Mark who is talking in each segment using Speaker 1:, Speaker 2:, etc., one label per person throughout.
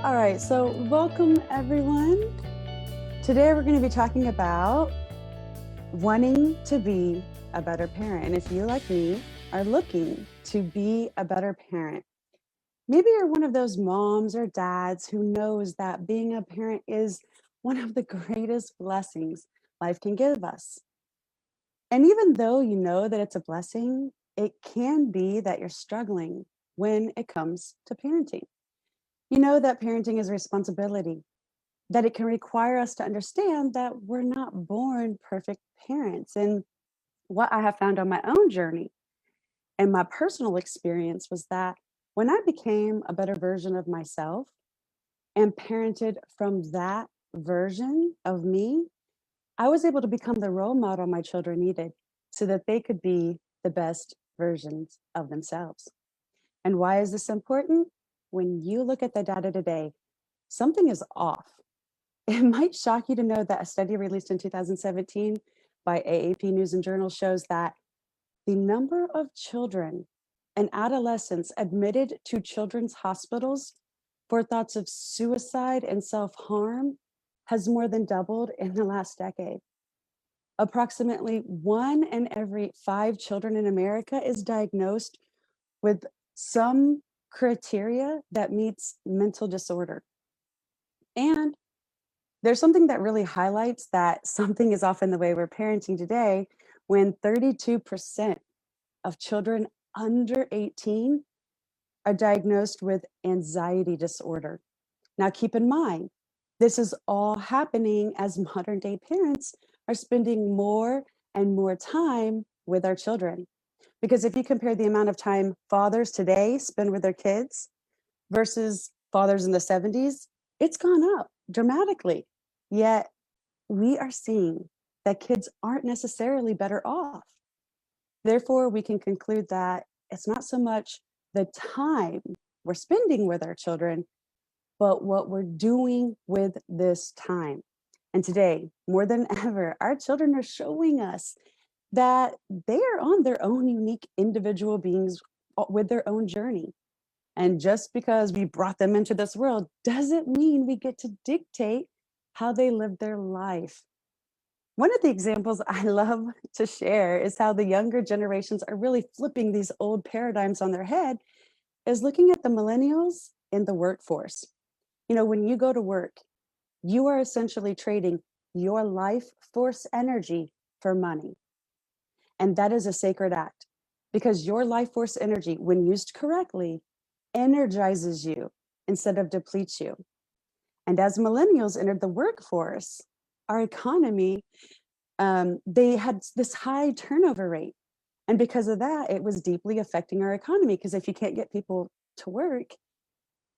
Speaker 1: All right, so welcome everyone. Today we're going to be talking about wanting to be a better parent. And if you, like me, are looking to be a better parent, maybe you're one of those moms or dads who knows that being a parent is one of the greatest blessings life can give us. And even though you know that it's a blessing, it can be that you're struggling when it comes to parenting. You know that parenting is a responsibility, that it can require us to understand that we're not born perfect parents. And what I have found on my own journey and my personal experience was that when I became a better version of myself and parented from that version of me, I was able to become the role model my children needed so that they could be the best versions of themselves. And why is this important? When you look at the data today, something is off. It might shock you to know that a study released in 2017 by AAP News Journals shows that the number of children and adolescents admitted to children's hospitals for thoughts of suicide and self-harm has more than doubled in the last decade. Approximately 1 in every 5 children in America is diagnosed with some criteria that meets mental disorder. And there's something that really highlights that something is off in the way we're parenting today when 32% of children under 18 are diagnosed with anxiety disorder. Now, keep in mind, this is all happening as modern day parents are spending more and more time with our children. Because if you compare the amount of time fathers today spend with their kids versus fathers in the 70s, it's gone up dramatically. Yet we are seeing that kids aren't necessarily better off. Therefore, we can conclude that it's not so much the time we're spending with our children, but what we're doing with this time. And today, more than ever, our children are showing us that they are on their own unique individual beings with their own journey. And just because we brought them into this world doesn't mean we get to dictate how they live their life. One of the examples I love to share is how the younger generations are really flipping these old paradigms on their head, is looking at the millennials in the workforce. You know, when you go to work, you are essentially trading your life force energy for money. And that is a sacred act because your life force energy, when used correctly, energizes you instead of depletes you. And as millennials entered the workforce, our economy, they had this high turnover rate. And because of that, it was deeply affecting our economy. Because if you can't get people to work,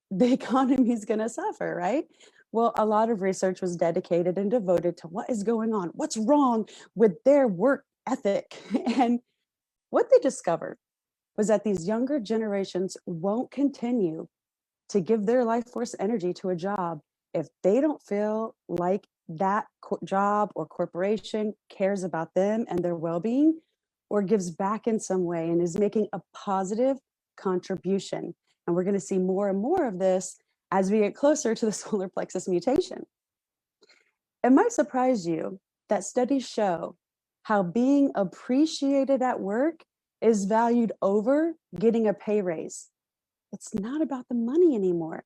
Speaker 1: the economy is going to suffer, right? Well, a lot of research was dedicated and devoted to what is going on, what's wrong with their work ethic. And what they discovered was that these younger generations won't continue to give their life force energy to a job if they don't feel like that job or corporation cares about them and their well-being or gives back in some way and is making a positive contribution. And we're going to see more and more of this as we get closer to the solar plexus mutation. It might surprise you that studies show how being appreciated at work is valued over getting a pay raise. It's not about the money anymore.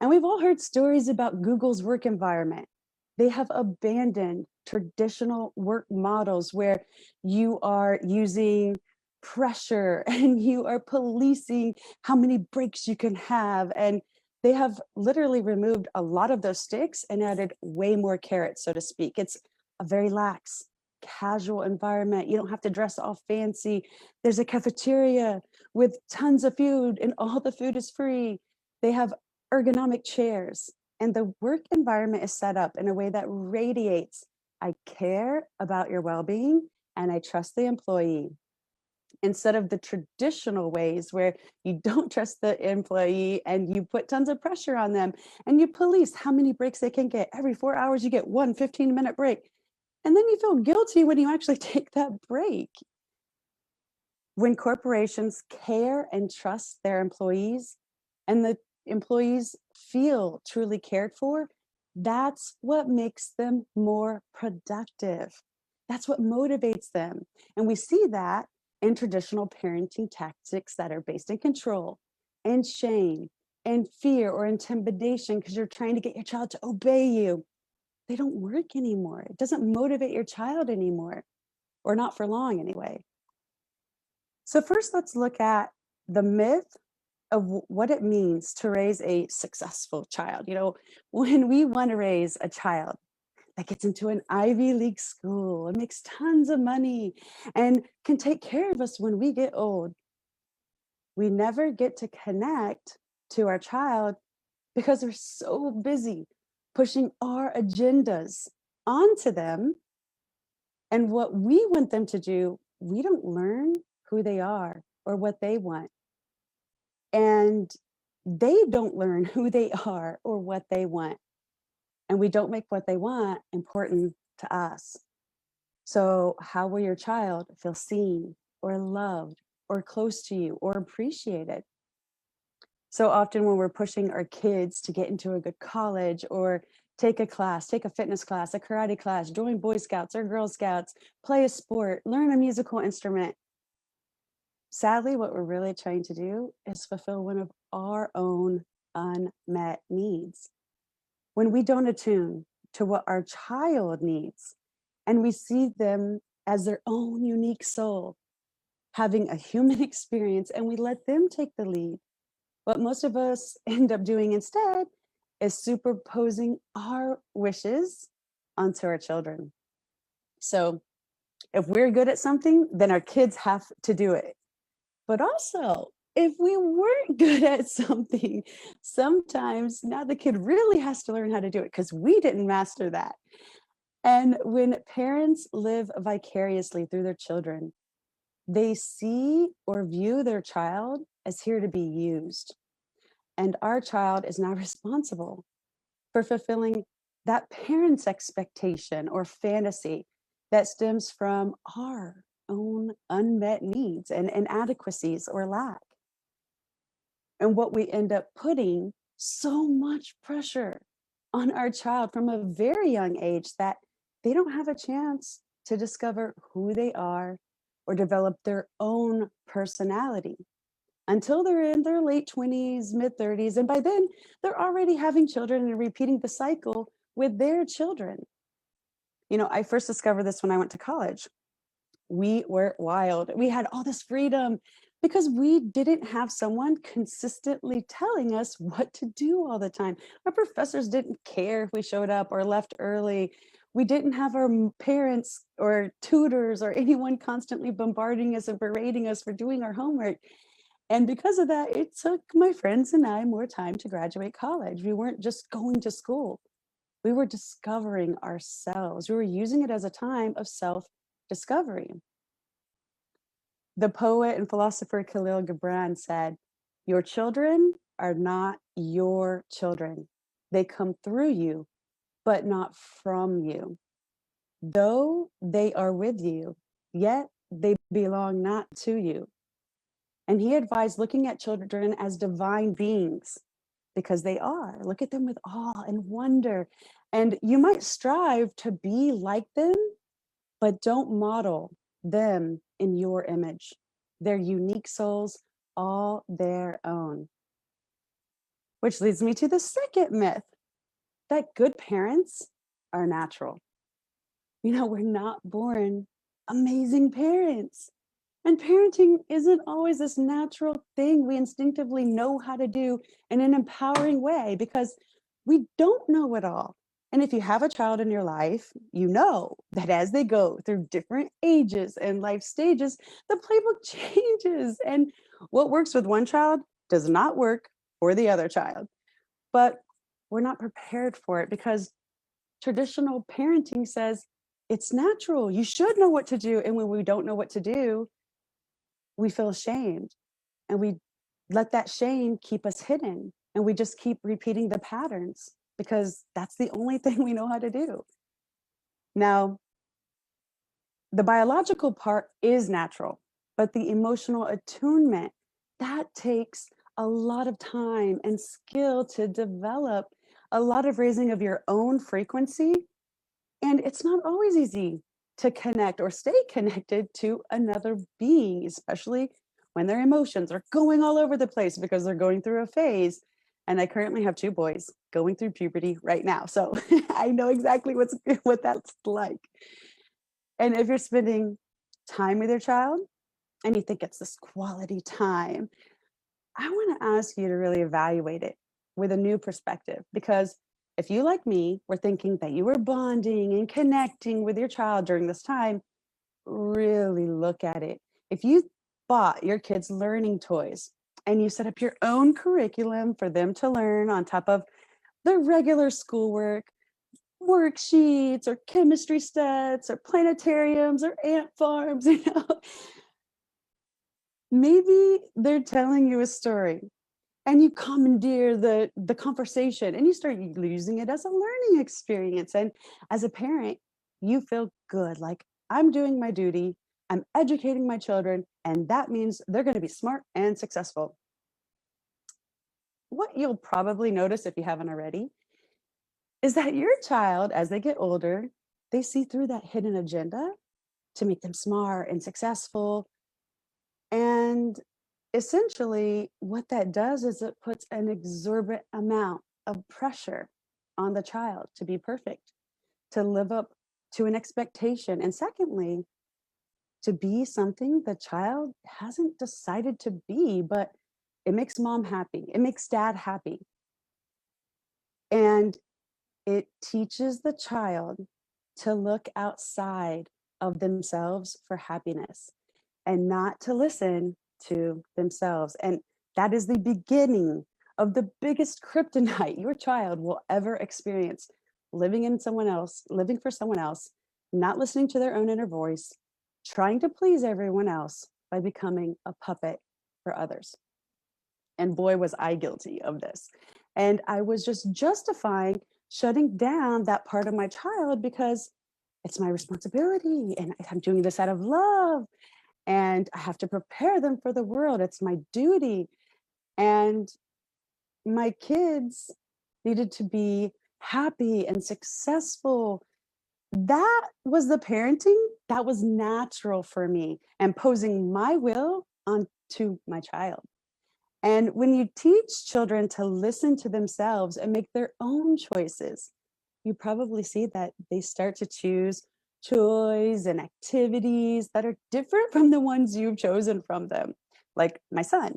Speaker 1: And we've all heard stories about Google's work environment. They have abandoned traditional work models where you are using pressure and you are policing how many breaks you can have. And they have literally removed a lot of those sticks and added way more carrots, so to speak. It's a very lax, casual environment. You don't have to dress all fancy. There's a cafeteria with tons of food and all the food is free. They have ergonomic chairs and the work environment is set up in a way that radiates, I care about your well-being and I trust the employee. Instead of the traditional ways where you don't trust the employee and you put tons of pressure on them and you police how many breaks they can get. Every 4 hours, you get one 15-minute break. And then you feel guilty when you actually take that break. When corporations care and trust their employees, and the employees feel truly cared for, that's what makes them more productive. That's what motivates them. And we see that in traditional parenting tactics that are based in control and shame and fear or intimidation because you're trying to get your child to obey you. They don't work anymore. It doesn't motivate your child anymore, or not for long anyway. So first, let's look at the myth of what it means to raise a successful child. When we want to raise a child that gets into an Ivy League school and makes tons of money and can take care of us when we get old, we never get to connect to our child because we're so busy pushing our agendas onto them. And what we want them to do, we don't learn who they are or what they want. And they don't learn who they are or what they want. And we don't make what they want important to us. So how will your child feel seen or loved or close to you or appreciated? So often when we're pushing our kids to get into a good college or take a class, take a fitness class, a karate class, join Boy Scouts or Girl Scouts, play a sport, learn a musical instrument, sadly, what we're really trying to do is fulfill one of our own unmet needs. When we don't attune to what our child needs and we see them as their own unique soul, having a human experience, and we let them take the lead, what most of us end up doing instead is superposing our wishes onto our children. So if we're good at something, then our kids have to do it. But also, if we weren't good at something, sometimes now the kid really has to learn how to do it because we didn't master that. And when parents live vicariously through their children, they see or view their child as here to be used. And our child is now responsible for fulfilling that parent's expectation or fantasy that stems from our own unmet needs and inadequacies or lack. And what we end up putting so much pressure on our child from a very young age that they don't have a chance to discover who they are or develop their own personality until they're in their late 20s, mid 30s. And by then, they're already having children and repeating the cycle with their children. I first discovered this when I went to college. We were wild. We had all this freedom because we didn't have someone consistently telling us what to do all the time. Our professors didn't care if we showed up or left early. We didn't have our parents or tutors or anyone constantly bombarding us and berating us for doing our homework. And because of that, it took my friends and I more time to graduate college. We weren't just going to school. We were discovering ourselves. We were using it as a time of self-discovery. The poet and philosopher Khalil Gibran said, "Your children are not your children. They come through you, but not from you. Though they are with you, yet they belong not to you." And he advised looking at children as divine beings because they are. Look at them with awe and wonder. And you might strive to be like them, but don't model them in your image. They're unique souls, all their own. Which leads me to the second myth that good parents are natural. We're not born amazing parents. And parenting isn't always this natural thing we instinctively know how to do in an empowering way because we don't know it all. And if you have a child in your life, you know that as they go through different ages and life stages, the playbook changes. And what works with one child does not work for the other child. But we're not prepared for it because traditional parenting says it's natural. You should know what to do. And when we don't know what to do, we feel ashamed and we let that shame keep us hidden and we just keep repeating the patterns because that's the only thing we know how to do. Now, the biological part is natural, but the emotional attunement, that takes a lot of time and skill to develop a lot of raising of your own frequency. And it's not always easy to connect or stay connected to another being, especially when their emotions are going all over the place because they're going through a phase. And I currently have two boys going through puberty right now. So I know exactly what that's like. And if you're spending time with your child and you think it's this quality time, I want to ask you to really evaluate it with a new perspective. Because if you, like me, were thinking that you were bonding and connecting with your child during this time, really look at it. If you bought your kids learning toys and you set up your own curriculum for them to learn on top of the regular schoolwork, worksheets or chemistry sets or planetariums or ant farms, maybe they're telling you a story and you commandeer the conversation and you start using it as a learning experience. And as a parent, you feel good, like I'm doing my duty, I'm educating my children, and that means they're going to be smart and successful. What you'll probably notice, if you haven't already, is that your child, as they get older, they see through that hidden agenda to make them smart and successful. And essentially, what that does is it puts an exorbitant amount of pressure on the child to be perfect, to live up to an expectation. And secondly, to be something the child hasn't decided to be, but it makes mom happy, it makes dad happy. And it teaches the child to look outside of themselves for happiness and not to listen to themselves. And that is the beginning of the biggest kryptonite your child will ever experience: living in someone else, living for someone else, not listening to their own inner voice, trying to please everyone else by becoming a puppet for others. And boy, was I guilty of this. And I was just justifying shutting down that part of my child because it's my responsibility and I'm doing this out of love and I have to prepare them for the world. It's my duty. And my kids needed to be happy and successful. That was the parenting that was natural for me, and imposing my will onto my child. And when you teach children to listen to themselves and make their own choices, you probably see that they start to choose toys and activities that are different from the ones you've chosen from them. Like my son,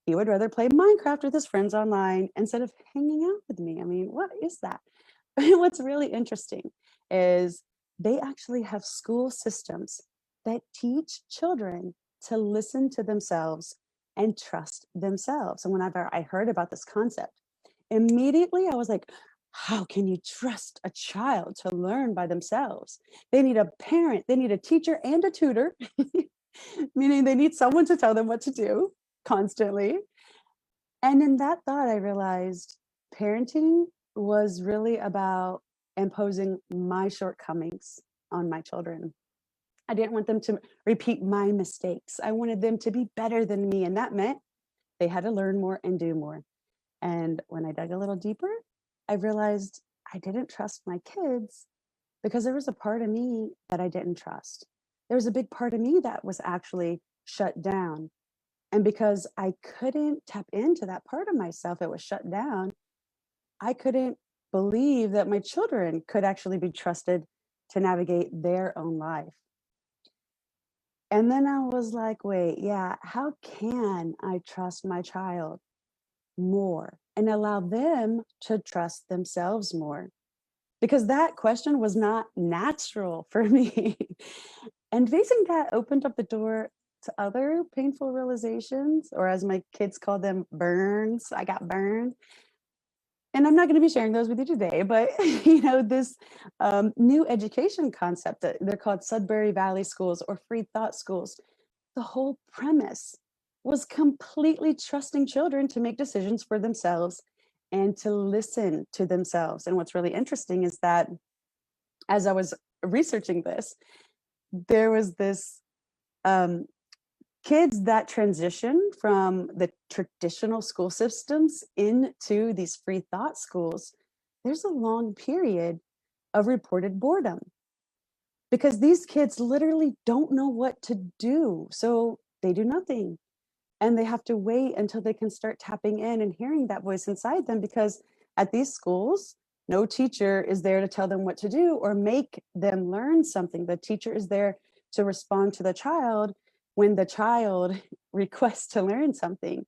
Speaker 1: he would rather play Minecraft with his friends online instead of hanging out with me. I mean, what is that? What's really interesting is they actually have school systems that teach children to listen to themselves and trust themselves. And whenever I heard about this concept, immediately I was like, how can you trust a child to learn by themselves? They need a parent, they need a teacher and a tutor, meaning they need someone to tell them what to do constantly. And in that thought, I realized parenting was really about imposing my shortcomings on my children. I didn't want them to repeat my mistakes. I wanted them to be better than me. And that meant they had to learn more and do more. And when I dug a little deeper, I realized I didn't trust my kids because there was a part of me that I didn't trust. There was a big part of me that was actually shut down. And because I couldn't tap into that part of myself, it was shut down. I couldn't believe that my children could actually be trusted to navigate their own life. And then I was like, wait, yeah, how can I trust my child more and allow them to trust themselves more? Because that question was not natural for me. And facing that opened up the door to other painful realizations, or as my kids call them, burns. I got burned. And I'm not going to be sharing those with you today, but this new education concept that they're called Sudbury Valley schools or free thought schools. The whole premise was completely trusting children to make decisions for themselves and to listen to themselves. And what's really interesting is that as I was researching this, there was this Kids that transition from the traditional school systems into these free thought schools, there's a long period of reported boredom because these kids literally don't know what to do. So they do nothing. And they have to wait until they can start tapping in and hearing that voice inside them, because at these schools, no teacher is there to tell them what to do or make them learn something. The teacher is there to respond to the child when the child requests to learn something.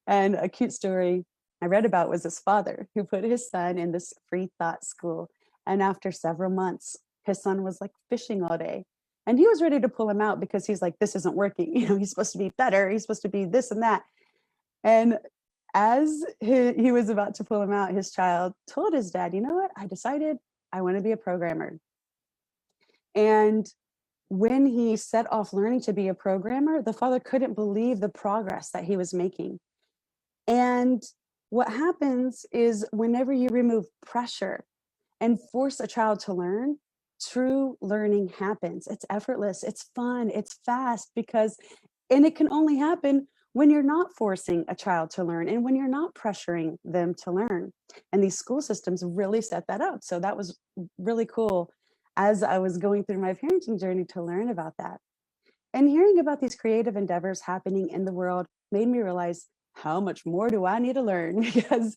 Speaker 1: And a cute story I read about was his father who put his son in this free thought school. And after several months, his son was like fishing all day. And he was ready to pull him out because he's like, this isn't working. He's supposed to be better. He's supposed to be this and that. And as he was about to pull him out, his child told his dad, you know what? I decided I want to be a programmer. And when he set off learning to be a programmer, the father couldn't believe the progress that he was making. And what happens is whenever you remove pressure and force a child to learn, true learning happens. It's effortless, it's fun, it's fast, and it can only happen when you're not forcing a child to learn and when you're not pressuring them to learn. And these school systems really set that up. So that was really cool as I was going through my parenting journey to learn about that. And hearing about these creative endeavors happening in the world made me realize, how much more do I need to learn? Because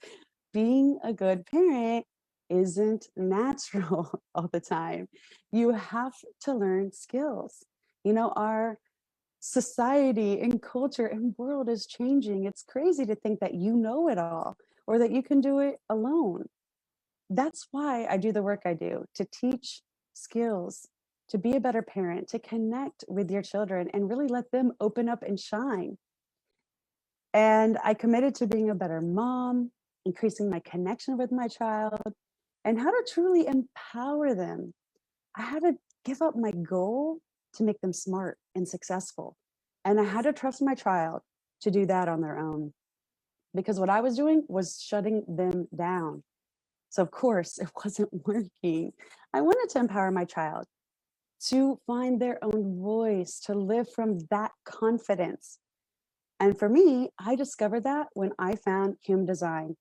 Speaker 1: being a good parent isn't natural all the time. You have to learn skills. Our society and culture and world is changing. It's crazy to think that you know it all or that you can do it alone. That's why I do the work I do, to teach skills, to be a better parent, to connect with your children and really let them open up and shine. And I committed to being a better mom, increasing my connection with my child, and how to truly empower them. I had to give up my goal to make them smart and successful. And I had to trust my child to do that on their own, because what I was doing was shutting them down. So, of course, it wasn't working. I wanted to empower my child to find their own voice, to live from that confidence. And for me, I discovered that when I found human design.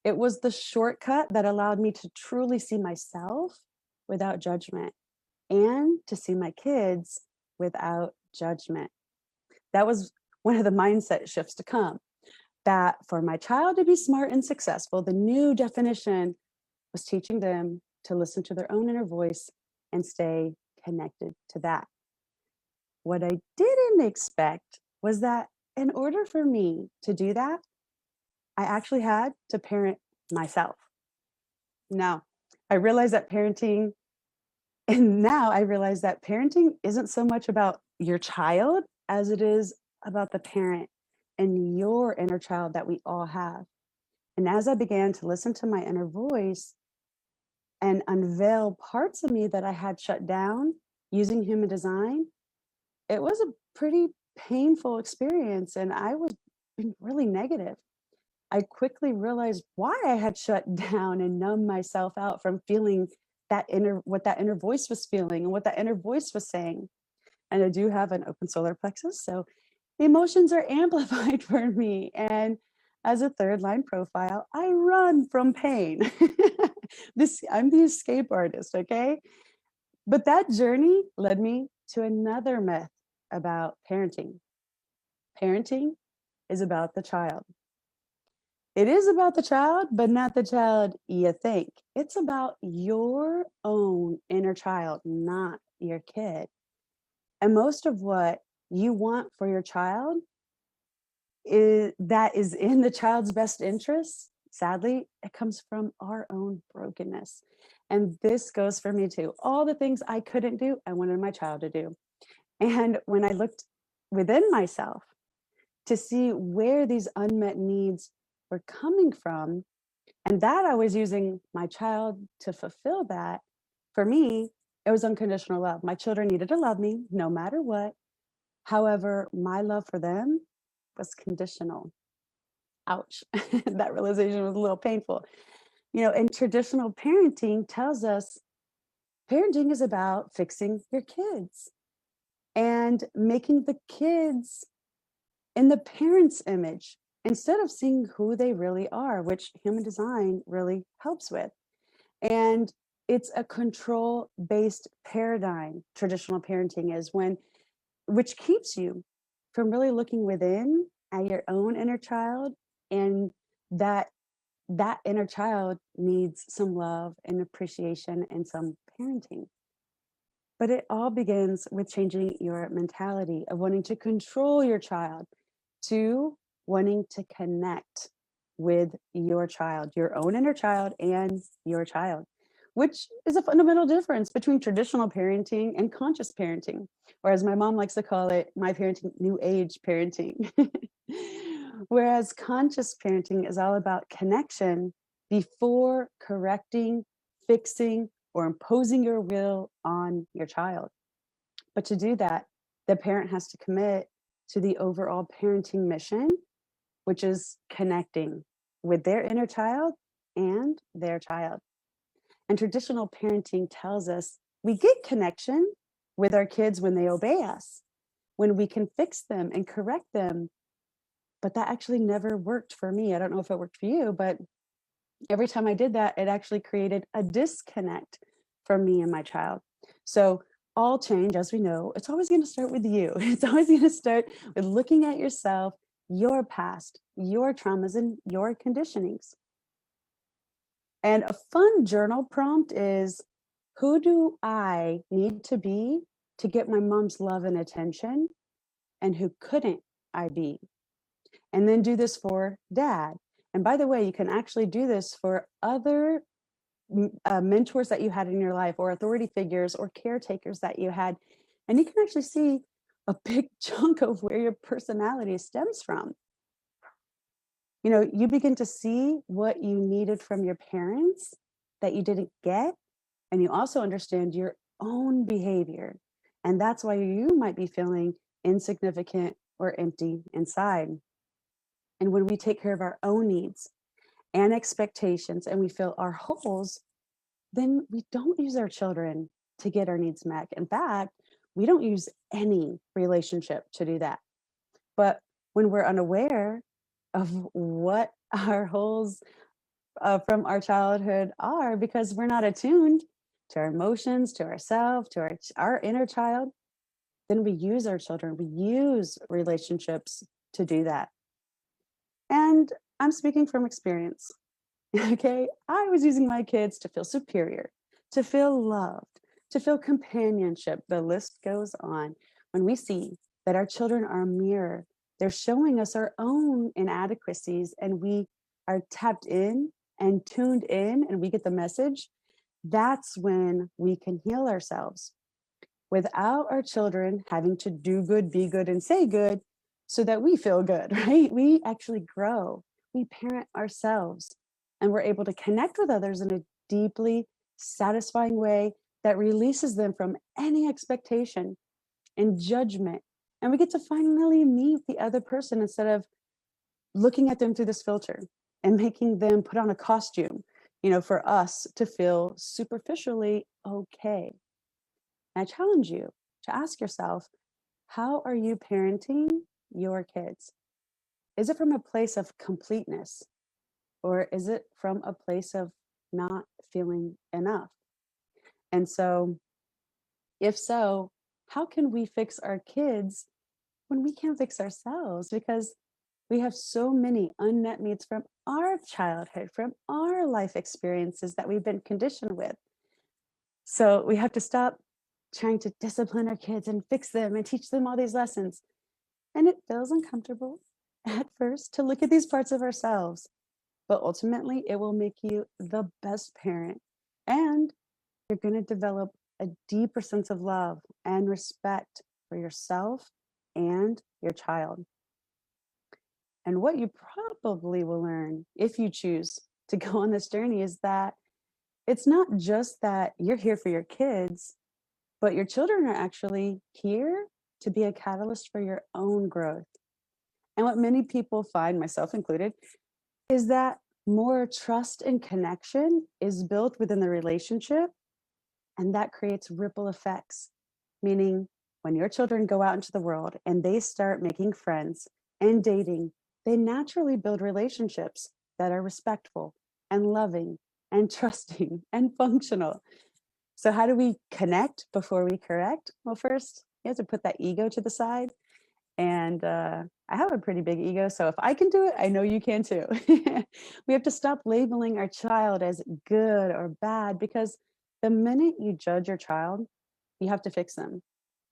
Speaker 1: It was the shortcut that allowed me to truly see myself without judgment and to see my kids without judgment. That was one of the mindset shifts to come. That for my child to be smart and successful, the new definition was teaching them to listen to their own inner voice and stay connected to that. What I didn't expect was that in order for me to do that, I actually had to parent myself. Now, I realized that parenting, and now I realize that parenting isn't so much about your child as it is about the parent and your inner child that we all have. And as I began to listen to my inner voice and unveil parts of me that I had shut down using human design, it was a pretty painful experience. And I was being really negative. I quickly realized why I had shut down and numbed myself out from feeling what that inner voice was feeling and what that inner voice was saying. And I do have an open solar plexus, so emotions are amplified for me. And as a third line profile, I run from pain. I'm the escape artist, okay? But that journey led me to another myth about parenting. Parenting is about the child. It is about the child, but not the child you think. It's about your own inner child, not your kid. And most of what you want for your child that is in the child's best interest, sadly, it comes from our own brokenness. And this goes for me too. All the things I couldn't do, I wanted my child to do. And when I looked within myself to see where these unmet needs were coming from, and that I was using my child to fulfill that, for me, it was unconditional love. My children needed to love me no matter what. However, my love for them was conditional. Ouch. That realization was a little painful. And traditional parenting tells us parenting is about fixing your kids and making the kids in the parent's image instead of seeing who they really are, which human design really helps with. And it's a control-based paradigm, traditional parenting is, which keeps you from really looking within at your own inner child, and that inner child needs some love and appreciation and some parenting. But it all begins with changing your mentality of wanting to control your child to wanting to connect with your child, your own inner child and your child, which is a fundamental difference between traditional parenting and conscious parenting, or as my mom likes to call it, my parenting, new age parenting. Whereas conscious parenting is all about connection before correcting, fixing, or imposing your will on your child. But to do that, the parent has to commit to the overall parenting mission, which is connecting with their inner child and their child. And traditional parenting tells us we get connection with our kids when they obey us, when we can fix them and correct them. But that actually never worked for me. I don't know if it worked for you, but every time I did that, it actually created a disconnect from me and my child. So all change, as we know, it's always going to start with you. It's always going to start with looking at yourself, your past, your traumas, and your conditionings. And a fun journal prompt is, who do I need to be to get my mom's love and attention? And who couldn't I be? And then do this for dad. And by the way, you can actually do this for other mentors that you had in your life, or authority figures or caretakers that you had. And you can actually see a big chunk of where your personality stems from. You know, you begin to see what you needed from your parents that you didn't get. And you also understand your own behavior. And that's why you might be feeling insignificant or empty inside. And when we take care of our own needs and expectations and we fill our holes, then we don't use our children to get our needs met. In fact, we don't use any relationship to do that. But when we're unaware of what our holes from our childhood are, because we're not attuned to our emotions, to ourselves, to our inner child, then we use our children, we use relationships to do that. And I'm speaking from experience. Okay, I was using my kids to feel superior, to feel loved, to feel companionship. The list goes on. When we see that our children are a mirror, they're showing us our own inadequacies, and we are tapped in and tuned in, and we get the message. That's when we can heal ourselves without our children having to do good, be good, and say good so that we feel good, right? We actually grow, we parent ourselves, and we're able to connect with others in a deeply satisfying way that releases them from any expectation and judgment. And we get to finally meet the other person instead of looking at them through this filter and making them put on a costume, you know, for us to feel superficially okay. I challenge you to ask yourself, how are you parenting your kids? Is it from a place of completeness, or is it from a place of not feeling enough? And so, if so, how can we fix our kids when we can't fix ourselves? Because we have so many unmet needs from our childhood, from our life experiences that we've been conditioned with. So we have to stop trying to discipline our kids and fix them and teach them all these lessons. And it feels uncomfortable at first to look at these parts of ourselves, but ultimately it will make you the best parent. And you're going to develop a deeper sense of love and respect for yourself and your child. And what you probably will learn if you choose to go on this journey is that it's not just that you're here for your kids, but your children are actually here to be a catalyst for your own growth. And what many people find, myself included, is that more trust and connection is built within the relationship, and that creates ripple effects. Meaning, when your children go out into the world and they start making friends and dating, they naturally build relationships that are respectful and loving and trusting and functional. So, how do we connect before we correct? Well, first, you have to put that ego to the side. And I have a pretty big ego. So, if I can do it, I know you can too. We have to stop labeling our child as good or bad, because the minute you judge your child, you have to fix them,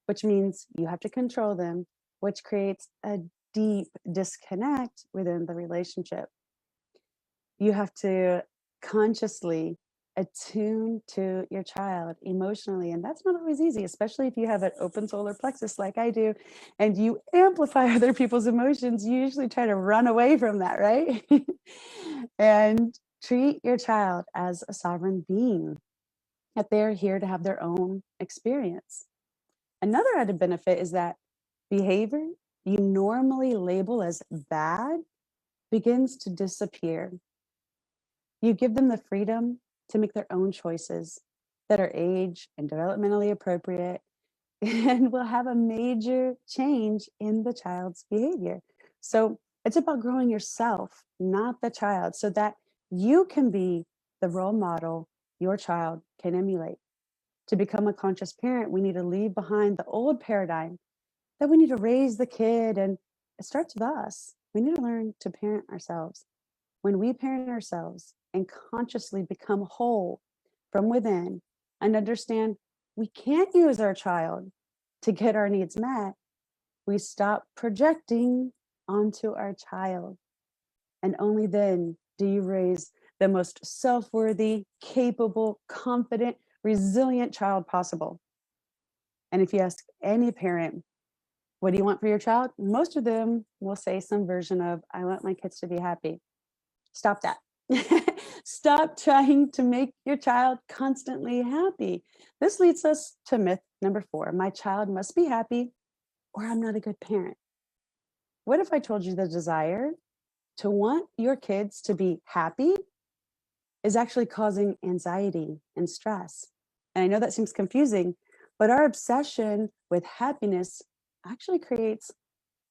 Speaker 1: which means you have to control them, which creates a deep disconnect within the relationship. You have to consciously attune to your child emotionally. And that's not always easy, especially if you have an open solar plexus like I do, and you amplify other people's emotions. You usually try to run away from that, right? And treat your child as a sovereign being, that they're here to have their own experience. Another added benefit is that behavior you normally label as bad begins to disappear. You give them the freedom to make their own choices that are age and developmentally appropriate and will have a major change in the child's behavior. So it's about growing yourself, not the child, so that you can be the role model your child can emulate. To become a conscious parent, we need to leave behind the old paradigm that we need to raise the kid, and it starts with us. We need to learn to parent ourselves. When we parent ourselves and consciously become whole from within and understand we can't use our child to get our needs met, we stop projecting onto our child. And only then do you raise the most self worthy, capable, confident, resilient child possible. And if you ask any parent, what do you want for your child? Most of them will say some version of, I want my kids to be happy. Stop that. Stop trying to make your child constantly happy. This leads us to myth number 4. My child must be happy or I'm not a good parent. What if I told you the desire to want your kids to be happy is actually causing anxiety and stress? And I know that seems confusing, but our obsession with happiness actually creates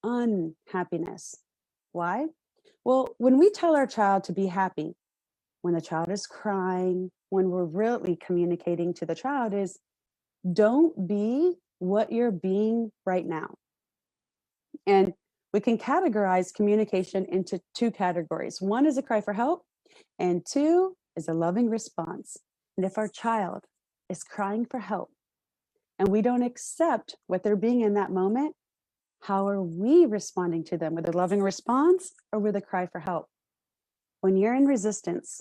Speaker 1: unhappiness. Why? Well, when we tell our child to be happy, when the child is crying, when we're really communicating to the child is, don't be what you're being right now. And we can categorize communication into 2 categories. One is a cry for help, and 2 is a loving response. And if our child is crying for help and we don't accept what they're being in that moment, how are we responding to them? With a loving response or with a cry for help? When you're in resistance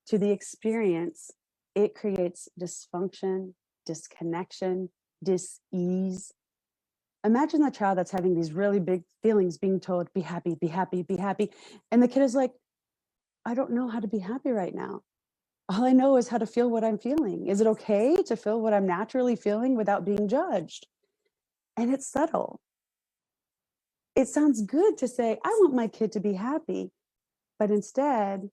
Speaker 1: to the experience, it creates dysfunction, disconnection, dis-ease. Imagine the child that's having these really big feelings being told, be happy, be happy, be happy. And the kid is like, I don't know how to be happy right now. All I know is how to feel what I'm feeling. Is it okay to feel what I'm naturally feeling without being judged? And it's subtle. It sounds good to say, I want my kid to be happy. But instead,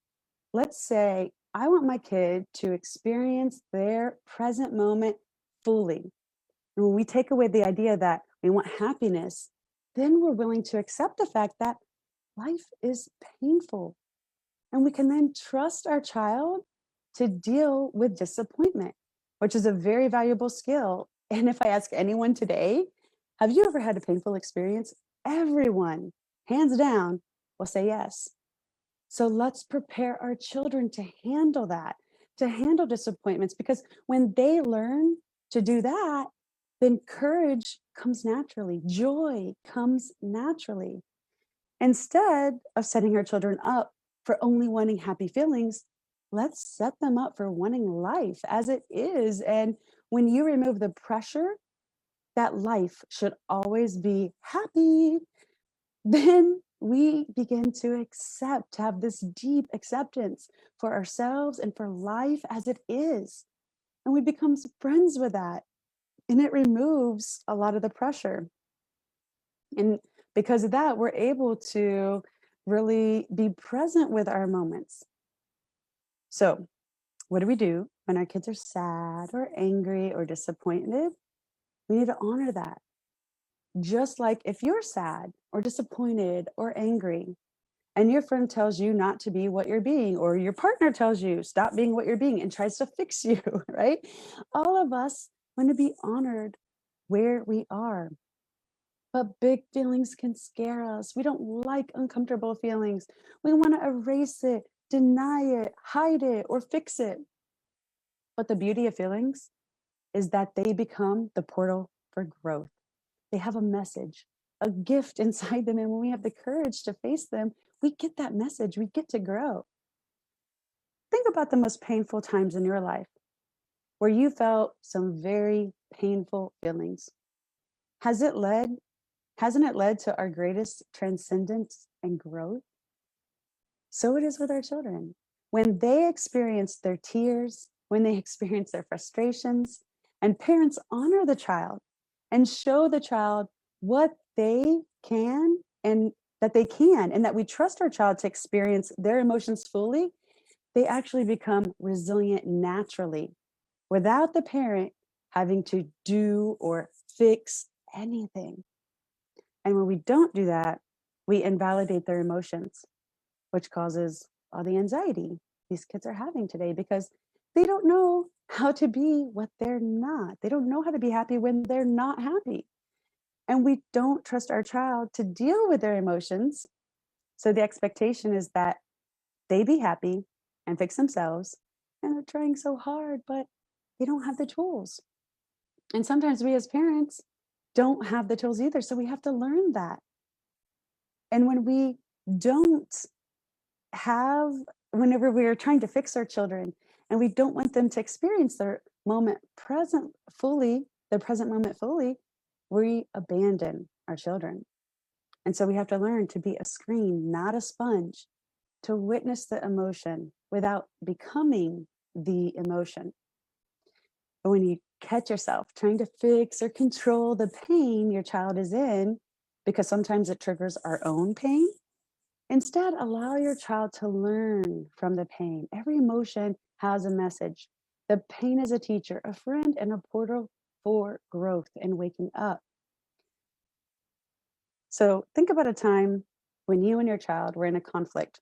Speaker 1: let's say, I want my kid to experience their present moment fully. And when we take away the idea that we want happiness, then we're willing to accept the fact that life is painful. And we can then trust our child to deal with disappointment, which is a very valuable skill. And if I ask anyone today, have you ever had a painful experience? Everyone, hands down, will say yes. So let's prepare our children to handle that, to handle disappointments, because when they learn to do that, then courage comes naturally, joy comes naturally. Instead of setting our children up for only wanting happy feelings, let's set them up for wanting life as it is. And when you remove the pressure that life should always be happy, then we begin to accept, to have this deep acceptance for ourselves and for life as it is. And we become friends with that. And it removes a lot of the pressure. And because of that, we're able to really be present with our moments. So, what do we do when our kids are sad or angry or disappointed? We need to honor that. Just like if you're sad or disappointed or angry, and your friend tells you not to be what you're being, or your partner tells you stop being what you're being and tries to fix you, right? All of us want to be honored where we are. But big feelings can scare us. We don't like uncomfortable feelings. We want to erase it, deny it, hide it, or fix it. But the beauty of feelings is that they become the portal for growth. They have a message, a gift inside them. And when we have the courage to face them, we get that message. We get to grow. Think about the most painful times in your life where you felt some very painful feelings. Has it led Hasn't it led to our greatest transcendence and growth? So it is with our children. When they experience their tears, when they experience their frustrations, and parents honor the child and show the child what they can and that we trust our child to experience their emotions fully, they actually become resilient naturally without the parent having to do or fix anything. And when we don't do that, we invalidate their emotions, which causes all the anxiety these kids are having today because they don't know how to be what they're not. They don't know how to be happy when they're not happy. And we don't trust our child to deal with their emotions. So the expectation is that they be happy and fix themselves. And they're trying so hard, but they don't have the tools. And sometimes we as parents don't have the tools either. So we have to learn that. And when we don't have, whenever we are trying to fix our children and we don't want them to experience their present moment fully, we abandon our children. And so we have to learn to be a screen, not a sponge, to witness the emotion without becoming the emotion. But when you catch yourself trying to fix or control the pain your child is in, because sometimes it triggers our own pain, instead, allow your child to learn from the pain. Every emotion has a message. The pain is a teacher, a friend, and a portal for growth and waking up. So think about a time when you and your child were in a conflict.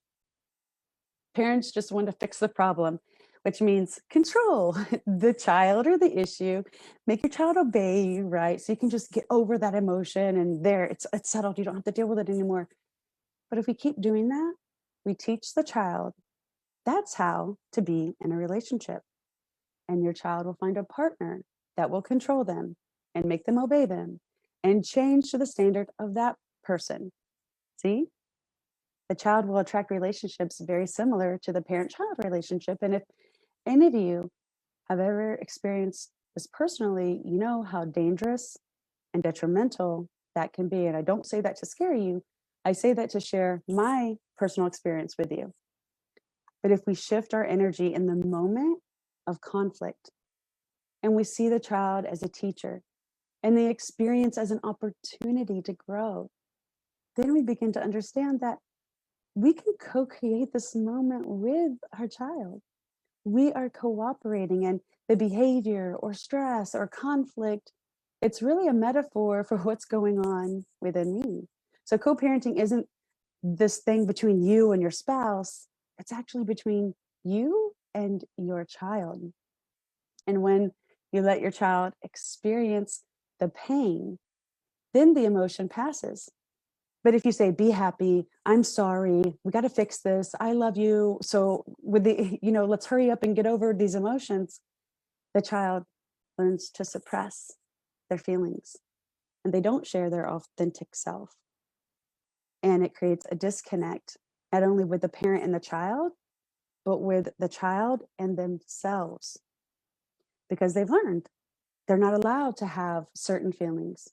Speaker 1: Parents just want to fix the problem, which means control the child or the issue, make your child obey you, right? So you can just get over that emotion and there, it's settled. You don't have to deal with it anymore. But if we keep doing that, we teach the child that's how to be in a relationship. And your child will find a partner that will control them and make them obey them and change to the standard of that person. See? The child will attract relationships very similar to the parent-child relationship. And if any of you have ever experienced this personally, you know how dangerous and detrimental that can be. And I don't say that to scare you. I say that to share my personal experience with you. But if we shift our energy in the moment of conflict and we see the child as a teacher and the experience as an opportunity to grow, then we begin to understand that we can co-create this moment with our child. We are cooperating, and the behavior or stress or conflict, it's really a metaphor for what's going on within me. So co-parenting isn't this thing between you and your spouse, it's actually between you and your child. And when you let your child experience the pain, then the emotion passes. But if you say, be happy, I'm sorry, we got to fix this, I love you. So with the, let's hurry up and get over these emotions, the child learns to suppress their feelings and they don't share their authentic self. And it creates a disconnect, not only with the parent and the child, but with the child and themselves, because they've learned they're not allowed to have certain feelings.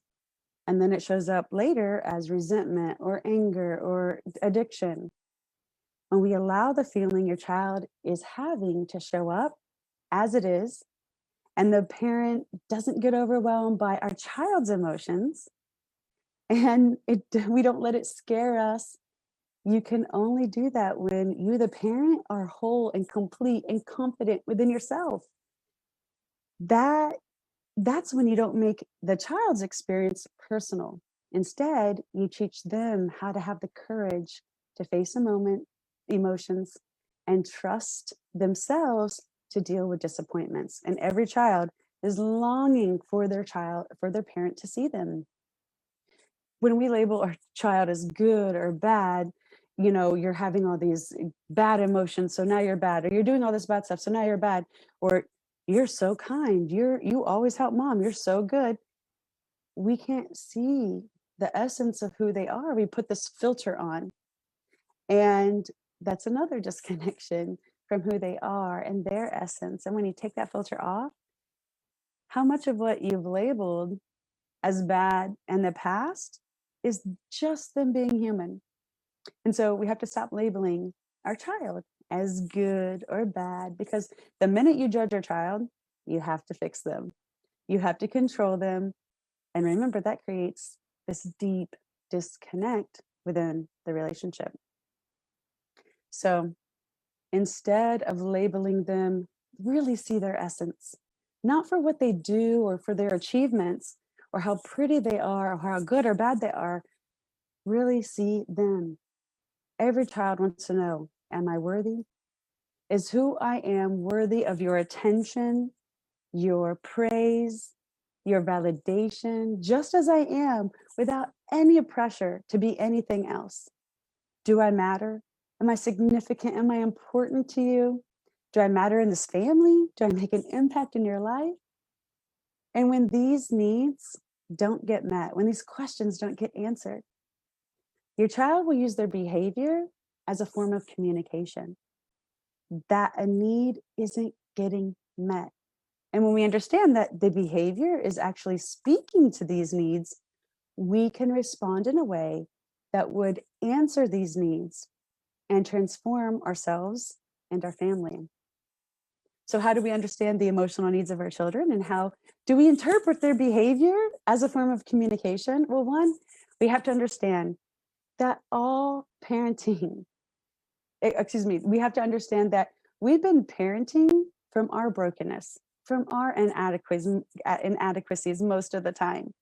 Speaker 1: And then it shows up later as resentment or anger or addiction. When we allow the feeling your child is having to show up as it is, and the parent doesn't get overwhelmed by our child's emotions, and we don't let it scare us. You can only do that when you, the parent, are whole and complete and confident within yourself. That's when you don't make the child's experience personal. Instead, you teach them how to have the courage to face emotions, and trust themselves to deal with disappointments. And every child is longing for their parent to see them. When we label our child as good or bad, you're having all these bad emotions, so now you're bad, or you're doing all this bad stuff, so now you're bad, or you're so kind, you always help mom, you're so good. We can't see the essence of who they are. We put this filter on, and that's another disconnection from who they are and their essence. And when you take that filter off, how much of what you've labeled as bad in the past is just them being human. And so we have to stop labeling our child as good or bad, because the minute you judge your child, you have to fix them. You have to control them. And remember, that creates this deep disconnect within the relationship. So instead of labeling them, really see their essence, not for what they do or for their achievements or how pretty they are or how good or bad they are. Really see them. Every child wants to know, am I worthy? Is who I am worthy of your attention, your praise, your validation, just as I am, without any pressure to be anything else? Do I matter? Am I significant? Am I important to you? Do I matter in this family? Do I make an impact in your life? And when these needs don't get met, when these questions don't get answered, your child will use their behavior as a form of communication that a need isn't getting met. And when we understand that the behavior is actually speaking to these needs, we can respond in a way that would answer these needs and transform ourselves and our family. So, how do we understand the emotional needs of our children, and how do we interpret their behavior as a form of communication? Well, one, we have to understand that all parenting, we have to understand that we've been parenting from our brokenness, from our inadequacies most of the time.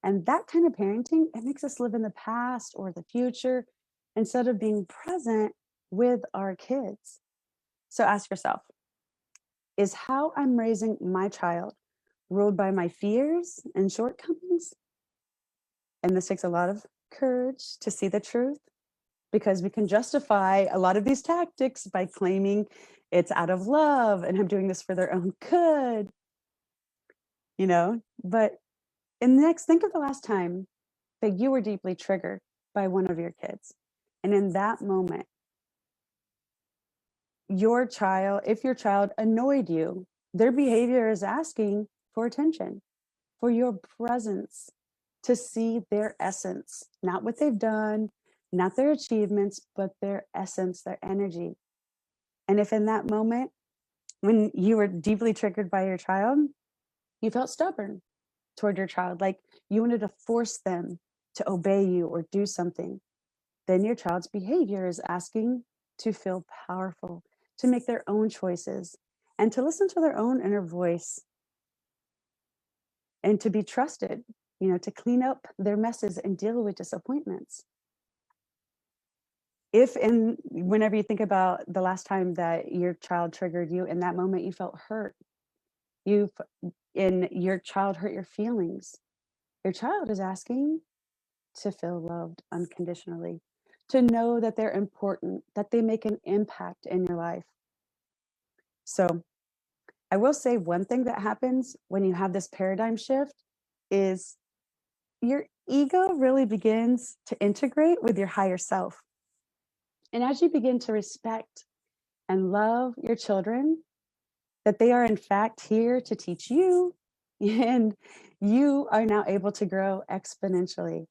Speaker 1: And that kind of parenting, it makes us live in the past or the future instead of being present with our kids. So ask yourself, is how I'm raising my child ruled by my fears and shortcomings? And this takes a lot of courage to see the truth, because we can justify a lot of these tactics by claiming it's out of love and I'm doing this for their own good, But think of the last time that you were deeply triggered by one of your kids. And in that moment, if your child annoyed you, their behavior is asking for attention, for your presence, to see their essence, not what they've done, not their achievements, but their essence, their energy. And if in that moment, when you were deeply triggered by your child, you felt stubborn toward your child, like you wanted to force them to obey you or do something, then your child's behavior is asking to feel powerful, to make their own choices, and to listen to their own inner voice, and to be trusted, to clean up their messes and deal with disappointments. Whenever you think about the last time that your child triggered you, in that moment you felt hurt, your child hurt your feelings, your child is asking to feel loved unconditionally, to know that they're important, that they make an impact in your life. So I will say one thing that happens when you have this paradigm shift is your ego really begins to integrate with your higher self. And as you begin to respect and love your children, that they are in fact here to teach you, and you are now able to grow exponentially.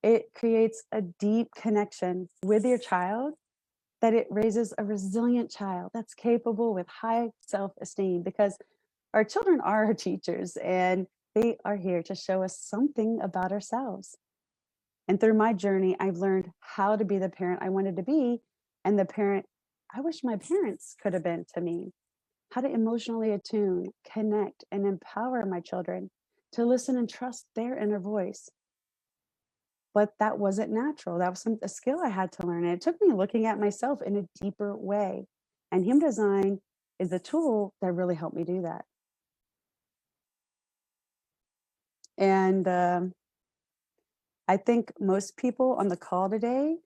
Speaker 1: It creates a deep connection with your child, that it raises a resilient child that's capable with high self-esteem, because our children are our teachers and they are here to show us something about ourselves. And through my journey, I've learned how to be the parent I wanted to be, and the parent I wish my parents could have been to me. How to emotionally attune, connect, and empower my children to listen and trust their inner voice. but that wasn't natural. That was a skill I had to learn. And it took me looking at myself in a deeper way. And human design is the tool that really helped me do that. And I think most people on the call today,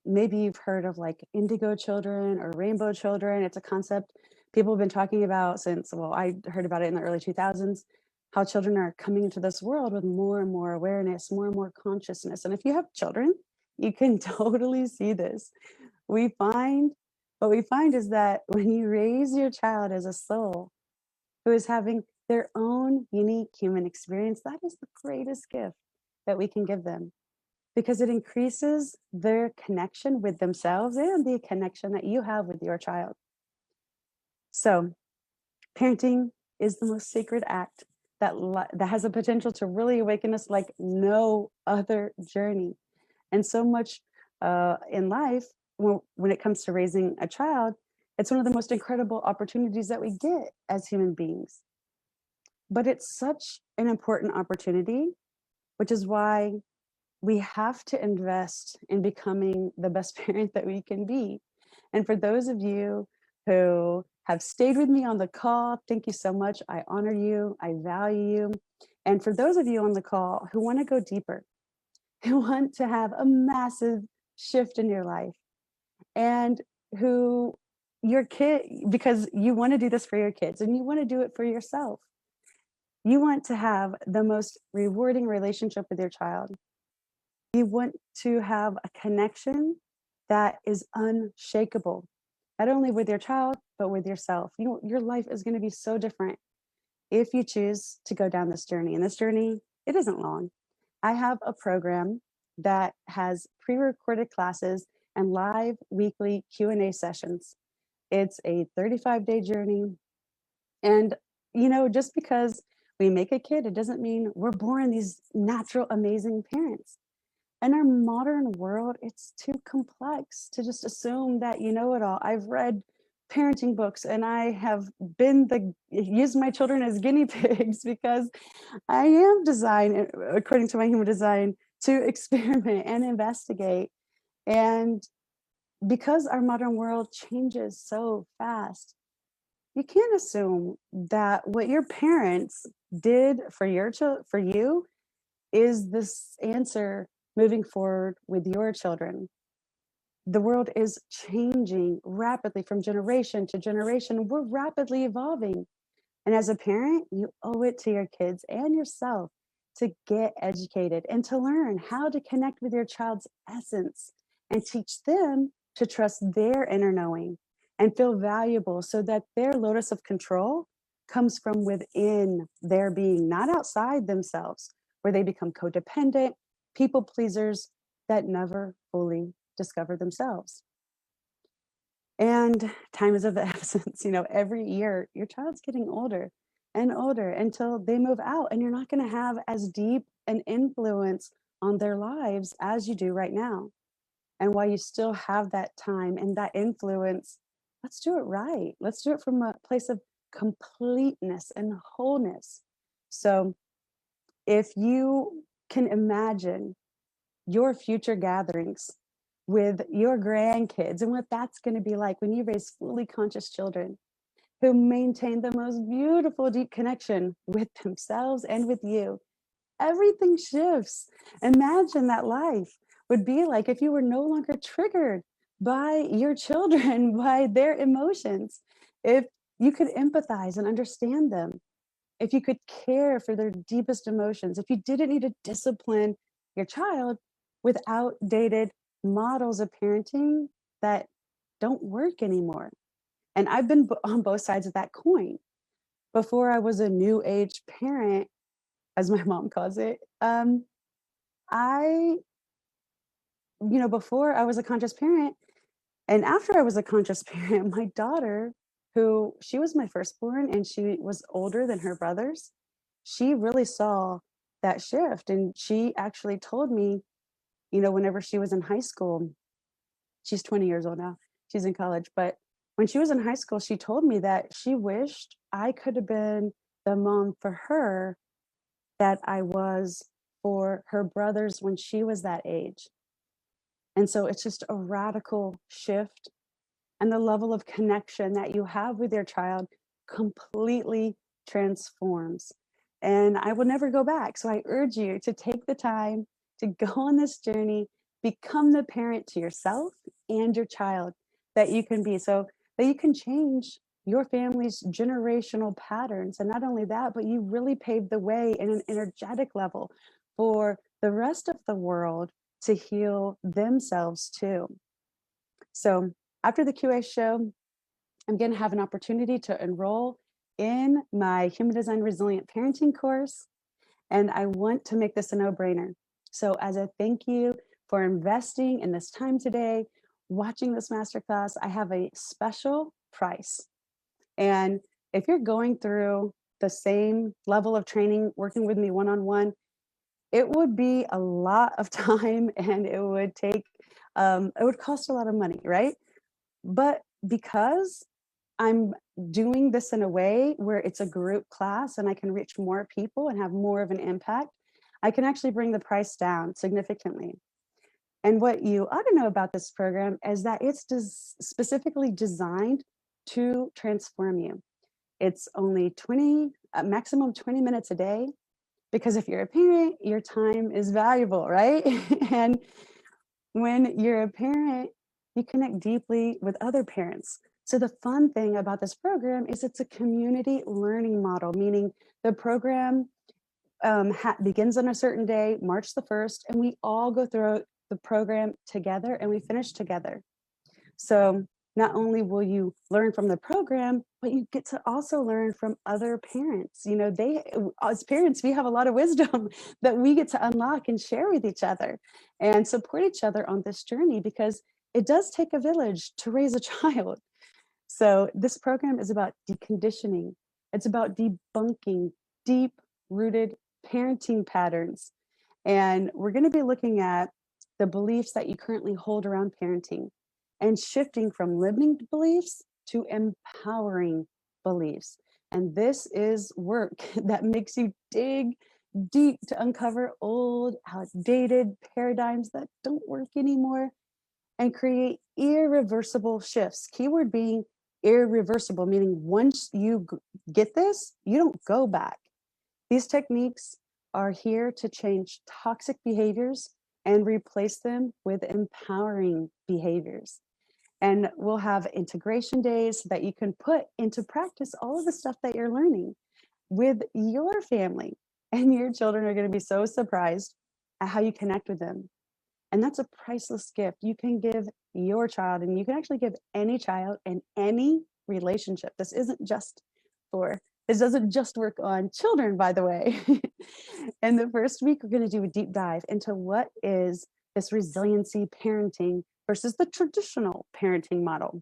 Speaker 1: maybe you've heard of like indigo children or rainbow children. It's a concept people have been talking about since, well, I heard about it in the early 2000s, how children are coming into this world with more and more awareness, more and more consciousness. And if you have children, you can totally see this. We find, what we find is that when you raise your child as a soul who is having their own unique human experience, that is the greatest gift that we can give them because it increases their connection with themselves and the connection that you have with your child. So, parenting is the most sacred act that has the potential to really awaken us like no other journey. And so much in life, when it comes to raising a child, it's one of the most incredible opportunities that we get as human beings. But it's such an important opportunity, which is why we have to invest in becoming the best parent that we can be. And for those of you who have stayed with me on the call, thank you so much. I honor you, I value you. And for those of you on the call who want to go deeper, who want to have a massive shift in your life, and who your kid, because you want to do this for your kids and you want to do it for yourself. You want to have the most rewarding relationship with your child. You want to have a connection that is unshakable, not only with your child, but with yourself. You know, your life is going to be so different if you choose to go down this journey. And this journey, it isn't long. I have a program that has pre-recorded classes and live weekly Q&A sessions. It's a 35-day journey. And, you know, just because we make a kid, it doesn't mean we're born these natural, amazing parents. In our modern world, it's too complex to just assume that you know it all. I've read parenting books and I have used my children as guinea pigs because I am designed, according to my human design, to experiment and investigate. And because our modern world changes so fast, you can't assume that what your parents did for for you is this answer moving forward with your children. The world is changing rapidly from generation to generation. We're rapidly evolving. And as a parent, you owe it to your kids and yourself to get educated and to learn how to connect with your child's essence and teach them to trust their inner knowing and feel valuable so that their locus of control comes from within their being, not outside themselves, where they become codependent, people pleasers that never fully discover themselves. And time is of the essence. You know, every year your child's getting older and older until they move out, and you're not going to have as deep an influence on their lives as you do right now. And while you still have that time and that influence, let's do it right. Let's do it from a place of completeness and wholeness. So if you can imagine your future gatherings with your grandkids and what that's going to be like when you raise fully conscious children who maintain the most beautiful deep connection with themselves and with you, everything shifts. Imagine that life would be like if you were no longer triggered by your children, by their emotions, if you could empathize and understand them, if you could care for their deepest emotions, if you didn't need to discipline your child with outdated models of parenting that don't work anymore. And I've been on both sides of that coin. Before I was a new age parent, as my mom calls it, I, before I was a conscious parent, and after I was a conscious parent, my daughter, who she was my firstborn and she was older than her brothers, she really saw that shift. And she actually told me, whenever she was in high school, she's 20 years old now, she's in college, but when she was in high school, she told me that she wished I could have been the mom for her that I was for her brothers when she was that age. And so it's just a radical shift, and the level of connection that you have with your child completely transforms. And I will never go back. So I urge you to take the time to go on this journey, become the parent to yourself and your child that you can be, so that you can change your family's generational patterns. And not only that, but you really pave the way in an energetic level for the rest of the world to heal themselves too. So after the QA show, I'm going to have an opportunity to enroll in my Human Design Resilient Parenting course. And I want to make this a no-brainer. So as a thank you for investing in this time today, watching this masterclass, I have a special price. And if you're going through the same level of training, working with me one-on-one, it would be a lot of time, and it would take, it would cost a lot of money, right? But because I'm doing this in a way where it's a group class and I can reach more people and have more of an impact, I can actually bring the price down significantly. And what you ought to know about this program is that it's specifically designed to transform you. It's only maximum 20 minutes a day, because if you're a parent, your time is valuable, right? And when you're a parent, you connect deeply with other parents. So the fun thing about this program is it's a community learning model, meaning the program begins on a certain day, March the 1st, and we all go through the program together and we finish together. So not only will you learn from the program, but you get to also learn from other parents. You know, as parents, we have a lot of wisdom that we get to unlock and share with each other and support each other on this journey, because it does take a village to raise a child. So this program is about deconditioning. It's about debunking deep-rooted parenting patterns. And we're going to be looking at the beliefs that you currently hold around parenting and shifting from limiting beliefs to empowering beliefs. And this is work that makes you dig deep to uncover old, outdated paradigms that don't work anymore and create irreversible shifts. Keyword being irreversible, meaning once you get this, you don't go back. These techniques are here to change toxic behaviors and replace them with empowering behaviors. And we'll have integration days so that you can put into practice all of the stuff that you're learning with your family. And your children are going to be so surprised at how you connect with them. And that's a priceless gift you can give your child, and you can actually give any child in any relationship. This doesn't just work on children, by the way. In the first week, we're going to do a deep dive into what is this resiliency parenting versus the traditional parenting model.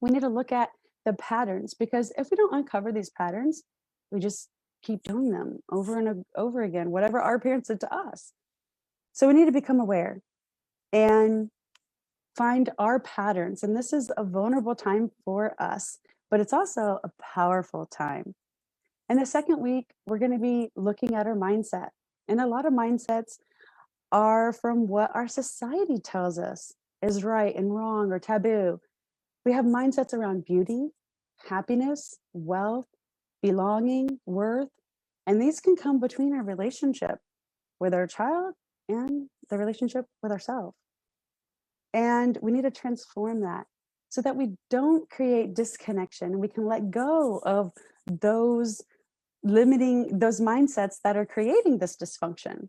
Speaker 1: We need to look at the patterns, because if we don't uncover these patterns, we just keep doing them over and over again, whatever our parents did to us. So we need to become aware and find our patterns. And this is a vulnerable time for us, but it's also a powerful time. And the second week, we're going to be looking at our mindset. And a lot of mindsets are from what our society tells us is right and wrong or taboo. We have mindsets around beauty, happiness, wealth, belonging, worth, and these can come between our relationship with our child and the relationship with ourselves. And we need to transform that so that we don't create disconnection. We can let go of those mindsets that are creating this dysfunction.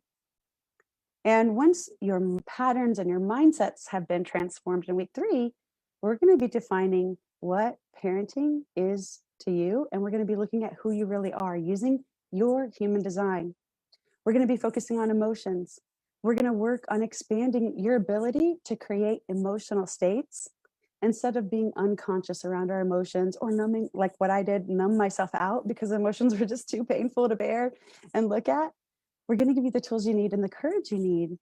Speaker 1: And once your patterns and your mindsets have been transformed in week 3, we're going to be defining what parenting is to you. And we're going to be looking at who you really are using your human design. We're going to be focusing on emotions. We're going to work on expanding your ability to create emotional states instead of being unconscious around our emotions or numbing, like what I did, numb myself out because emotions were just too painful to bear and look at. We're going to give you the tools you need and the courage you need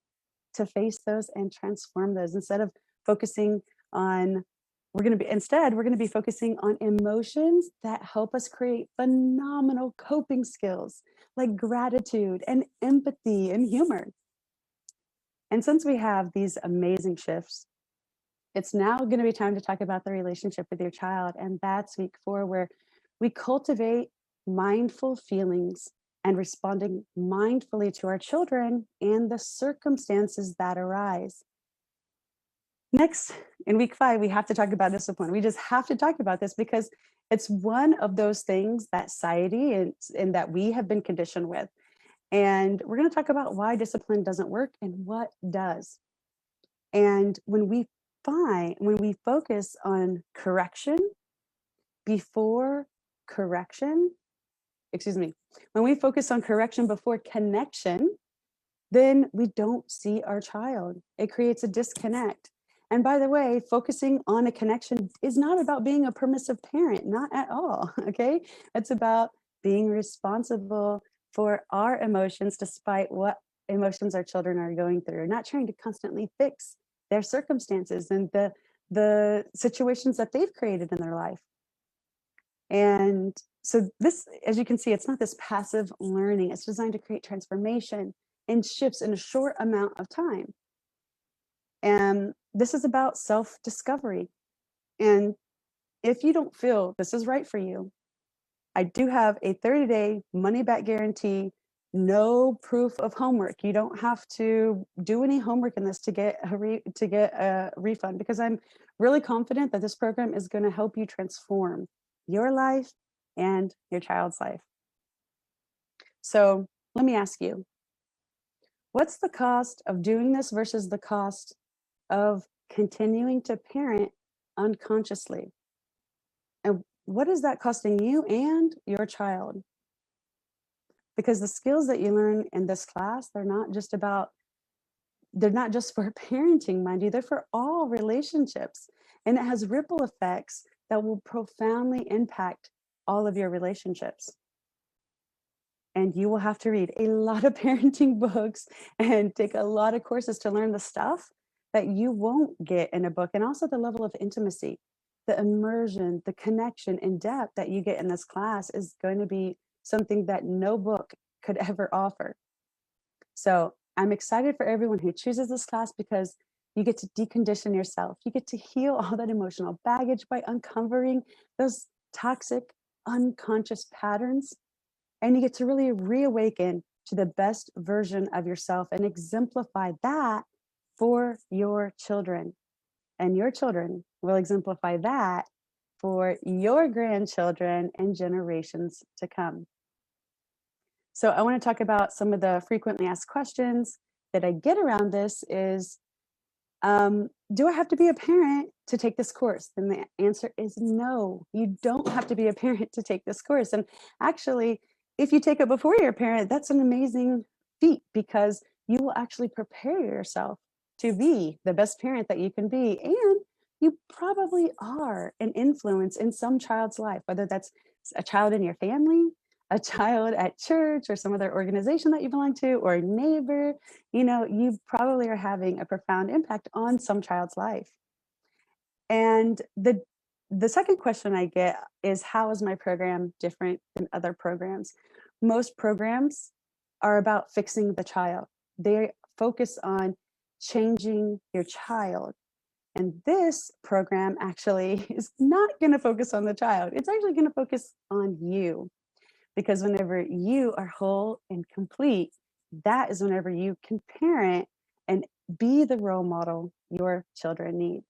Speaker 1: to face those and transform those, instead of focusing on we're going to be focusing on emotions that help us create phenomenal coping skills like gratitude and empathy and humor. And since we have these amazing shifts, it's now going to be time to talk about the relationship with your child. And that's week 4, where we cultivate mindful feelings and responding mindfully to our children and the circumstances that arise. Next, in week 5, we have to talk about discipline. We just have to talk about this because it's one of those things that society and that we have been conditioned with. And we're going to talk about why discipline doesn't work and what does. And when we focus on correction before correction, when we focus on correction before connection, then we don't see our child. It creates a disconnect. And by the way, focusing on a connection is not about being a permissive parent, not at all, okay? It's about being responsible for our emotions despite what emotions our children are going through, not trying to constantly fix their circumstances and the situations that they've created in their life. And so this, as you can see, it's not this passive learning. It's designed to create transformation and shifts in a short amount of time. And this is about self-discovery. And if you don't feel this is right for you, I do have a 30-day money-back guarantee, no proof of homework. You don't have to do any homework in this to get a refund, because I'm really confident that this program is going to help you transform your life and your child's life. So let me ask you, what's the cost of doing this versus the cost of continuing to parent unconsciously? And what is that costing you and your child? Because the skills that you learn in this class, they're not just for parenting, mind you, they're for all relationships. And it has ripple effects that will profoundly impact all of your relationships. And you will have to read a lot of parenting books and take a lot of courses to learn the stuff that you won't get in a book. And also the level of intimacy, the immersion, the connection and depth that you get in this class is going to be something that no book could ever offer. So I'm excited for everyone who chooses this class, because you get to decondition yourself. You get to heal all that emotional baggage by uncovering those toxic, unconscious patterns. And you get to really reawaken to the best version of yourself and exemplify that for your children. And your children will exemplify that for your grandchildren and generations to come. So I want to talk about some of the frequently asked questions that I get around this is, do I have to be a parent to take this course? And the answer is no, you don't have to be a parent to take this course. And actually, if you take it before you're a parent, that's an amazing feat, because you will actually prepare yourself to be the best parent that you can be. And you probably are an influence in some child's life, whether that's a child in your family, a child at church or some other organization that you belong to, or a neighbor. You know, you probably are having a profound impact on some child's life. And the second question I get is, how is my program different than other programs? Most programs are about fixing the child. They focus on changing your child. And this program actually is not going to focus on the child. It's actually going to focus on you. Because whenever you are whole and complete, that is whenever you can parent and be the role model your children need.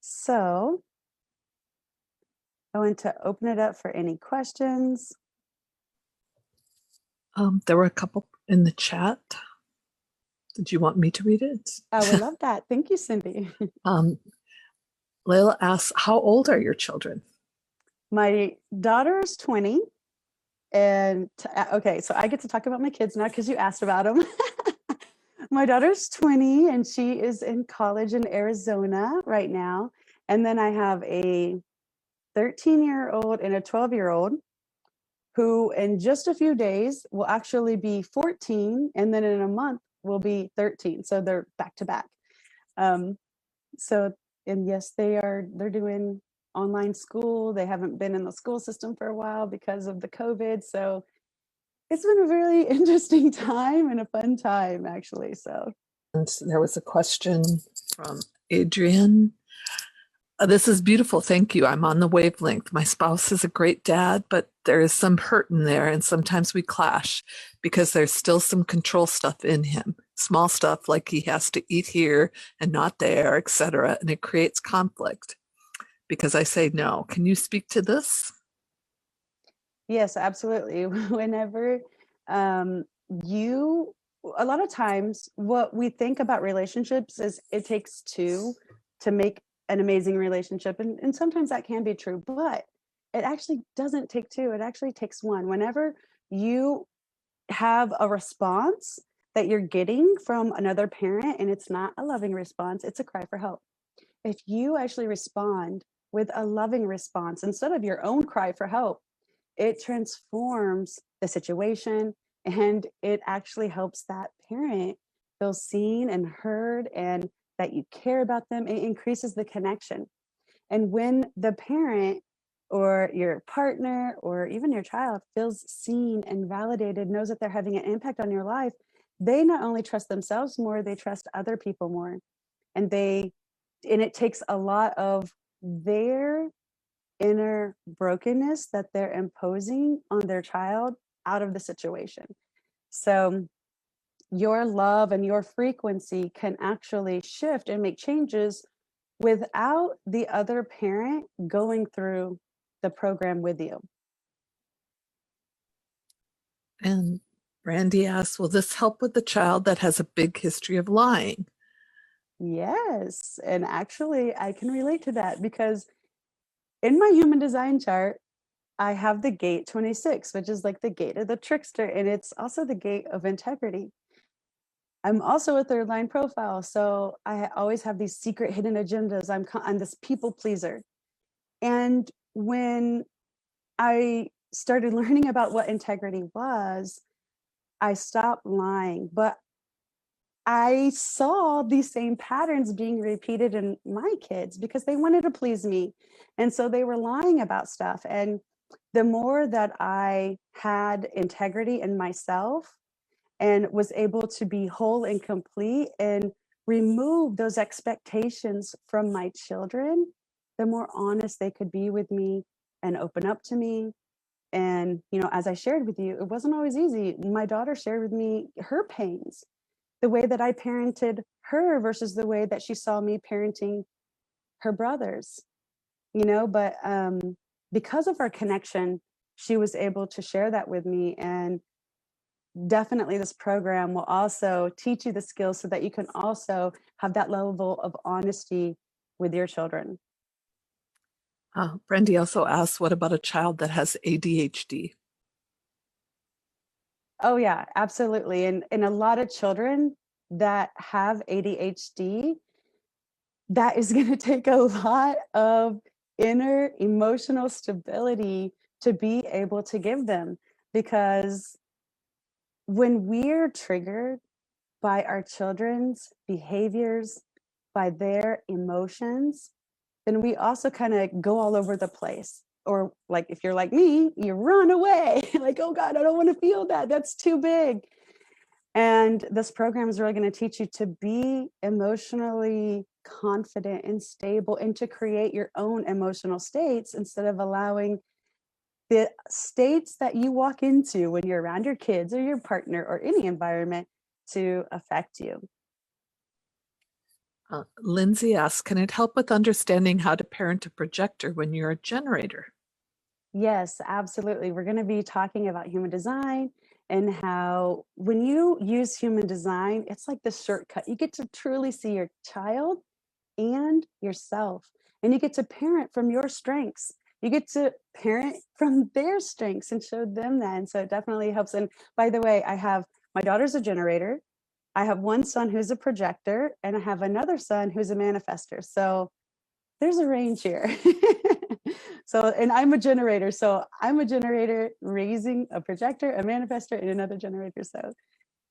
Speaker 1: So I want to open it up for any questions.
Speaker 2: There were a couple in the chat. Did you want me to read it?
Speaker 1: I would love that. Thank you, Cindy.
Speaker 2: Layla asks, how old are your children?
Speaker 1: My daughter is 20. And okay, so I get to talk about my kids now because you asked about them. My daughter's 20 and she is in college in Arizona right now. And then I have a 13-year-old and a 12-year-old who in just a few days will actually be 14, and then in a month will be 13. So they're back to back. So And yes, they're doing online school. They haven't been in the school system for a while because of the COVID. So it's been a really interesting time and a fun time, actually. So
Speaker 2: And there was a question from Adrian. This is beautiful. Thank you. I'm on the wavelength. My spouse is a great dad, but there is some hurt in there, and sometimes we clash because there's still some control stuff in him. Small stuff like he has to eat here and not there, etc. And it creates conflict because I say no. Can you speak to this?
Speaker 1: yes, absolutely. Whenever you, a lot of times, what we think about relationships is it takes two to make an amazing relationship. And sometimes that can be true, but it actually doesn't take two. It actually takes one. Whenever you have a response that you're getting from another parent and it's not a loving response, it's a cry for help. If you actually respond with a loving response instead of your own cry for help, it transforms the situation and it actually helps that parent feel seen and heard and that you care about them. It increases the connection. And when the parent or your partner or even your child feels seen and validated, knows that they're having an impact on your life, they not only trust themselves more, they trust other people more. And it takes a lot of their inner brokenness that they're imposing on their child out of the situation. So your love and your frequency can actually shift and make changes without the other parent going through the program with you.
Speaker 2: And Brandy asks, will this help with the child that has a big history of lying?
Speaker 1: Yes. And actually, I can relate to that because in my human design chart, I have the gate 26, which is like the gate of the trickster. And it's also the gate of integrity. I'm also a third line profile. So I always have these secret hidden agendas. I'm this people pleaser. And when I started learning about what integrity was, I stopped lying. But I saw these same patterns being repeated in my kids because they wanted to please me. And so they were lying about stuff. And the more that I had integrity in myself and was able to be whole and complete and remove those expectations from my children, the more honest they could be with me and open up to me. And, as I shared with you, it wasn't always easy. My daughter shared with me her pains, the way that I parented her versus the way that she saw me parenting her brothers, but because of our connection, she was able to share that with me. And definitely this program will also teach you the skills so that you can also have that level of honesty with your children.
Speaker 2: Brandy also asks, what about a child that has ADHD?
Speaker 1: Oh yeah, absolutely. And a lot of children that have ADHD, that is going to take a lot of inner emotional stability to be able to give them, because when we're triggered by our children's behaviors, by their emotions, then we also kind of go all over the place. Or like if you're like me, you run away like, oh God, I don't want to feel that. That's too big. And this program is really going to teach you to be emotionally confident and stable and to create your own emotional states instead of allowing the states that you walk into when you're around your kids or your partner or any environment to affect you.
Speaker 2: Lindsay asks, can it help with understanding how to parent a projector when you're a generator?
Speaker 1: Yes, absolutely. We're going to be talking about human design and how when you use human design, it's like the shortcut. You get to truly see your child and yourself, and you get to parent from your strengths. You get to parent from their strengths and show them that. And so it definitely helps. And by the way, my daughter's a generator. I have one son who's a projector, and I have another son who's a manifester. So there's a range here. So, and I'm a generator. So I'm a generator raising a projector, a manifester, and another generator. So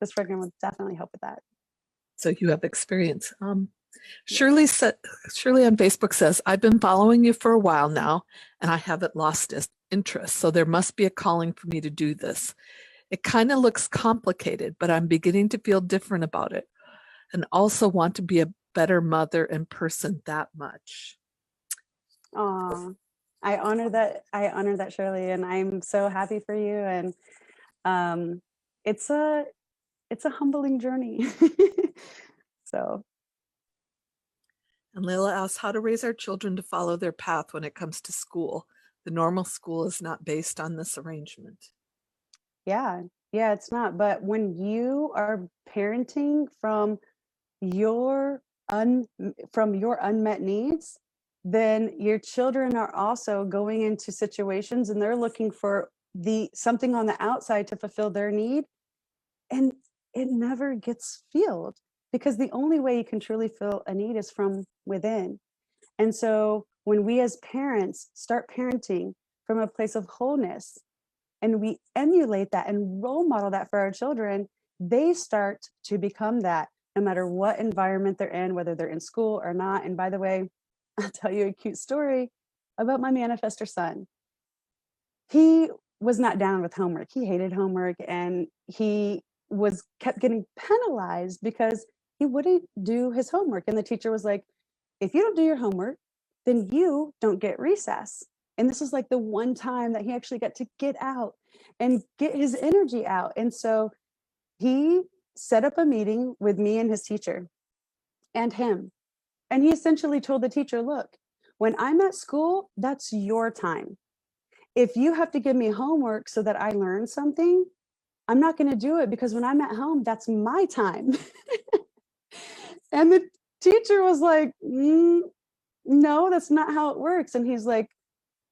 Speaker 1: this program will definitely help with that.
Speaker 2: So you have experience. Shirley on Facebook says, I've been following you for a while now, and I haven't lost interest, so there must be a calling for me to do this. It kind of looks complicated, but I'm beginning to feel different about it, and also want to be a better mother and person that much.
Speaker 1: Aw, I honor that, Shirley, and I'm so happy for you. And it's a humbling journey. So,
Speaker 2: And Layla asks how to raise our children to follow their path when it comes to school. The normal school is not based on this arrangement.
Speaker 1: yeah, it's not. But when you are parenting from your unmet needs, then your children are also going into situations and they're looking for something on the outside to fulfill their need, and it never gets filled, because the only way you can truly fill a need is from within. And so when we as parents start parenting from a place of wholeness, and we emulate that and role model that for our children, they start to become that no matter what environment they're in, whether they're in school or not. And by the way, I'll tell you a cute story about my manifestor son. He was not down with homework. He hated homework, and he kept getting penalized because he wouldn't do his homework. And the teacher was like, if you don't do your homework, then you don't get recess. And this is like the one time that he actually got to get out and get his energy out. And so he set up a meeting with me and his teacher and him. And he essentially told the teacher, look, when I'm at school, that's your time. If you have to give me homework so that I learn something, I'm not going to do it, because when I'm at home, that's my time. And the teacher was like, no, that's not how it works. And he's like,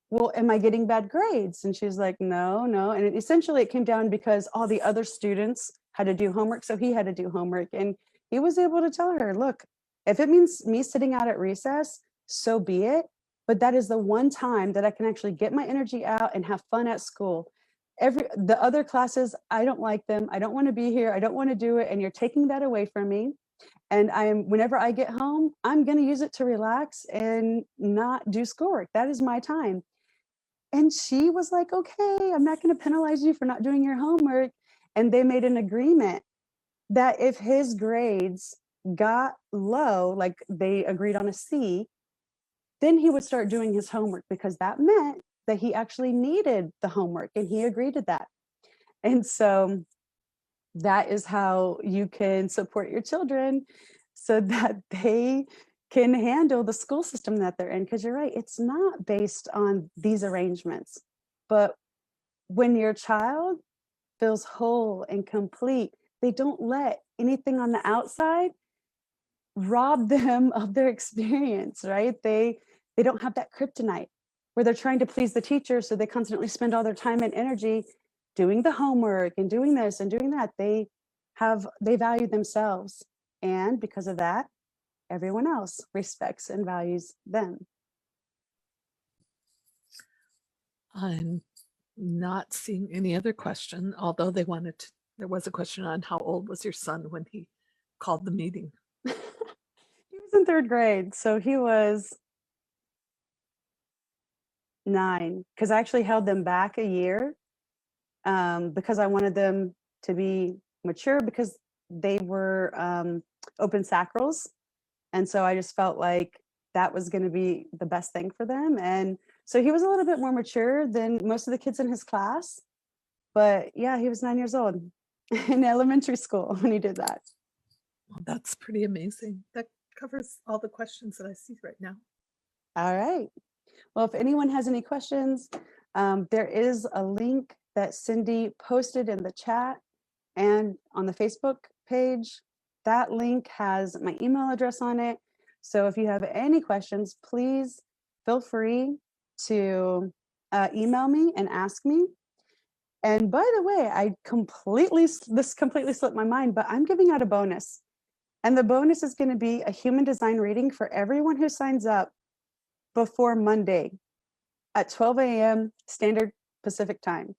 Speaker 1: well, am I getting bad grades? And she's like, no. And essentially it came down because all the other students had to do homework. So he had to do homework. And he was able to tell her, look, if it means me sitting out at recess, so be it. But that is the one time that I can actually get my energy out and have fun at school. The other classes, I don't like them. I don't want to be here. I don't want to do it. And you're taking that away from me. And whenever I get home, I'm going to use it to relax and not do schoolwork. That is my time. And she was like, okay, I'm not going to penalize you for not doing your homework. And they made an agreement that if his grades got low, like they agreed on a C, then he would start doing his homework, because that meant that he actually needed the homework, and he agreed to that. And so that is how you can support your children so that they can handle the school system that they're in. Because you're right, it's not based on these arrangements. But when your child feels whole and complete, they don't let anything on the outside rob them of their experience, right? They don't have that kryptonite where they're trying to please the teacher, so they constantly spend all their time and energy doing the homework and doing this and doing that. They value themselves, and because of that, everyone else respects and values them.
Speaker 2: I'm not seeing any other question, although there was a question on how old was your son when he called the meeting.
Speaker 1: He was in 3rd grade, so he was 9, because I actually held them back a year because I wanted them to be mature, because they were open sacrals. And so I just felt like that was going to be the best thing for them. And so he was a little bit more mature than most of the kids in his class. But yeah, he was 9 years old in elementary school when he did that.
Speaker 2: Well, that's pretty amazing. That covers all the questions that I see right now.
Speaker 1: All right. Well, if anyone has any questions, there is a link that Cindy posted in the chat and on the Facebook page. That link has my email address on it. So if you have any questions, please feel free to email me and ask me. And by the way, this completely slipped my mind, but I'm giving out a bonus. And the bonus is going to be a human design reading for everyone who signs up before Monday at 12 a.m. Standard Pacific Time.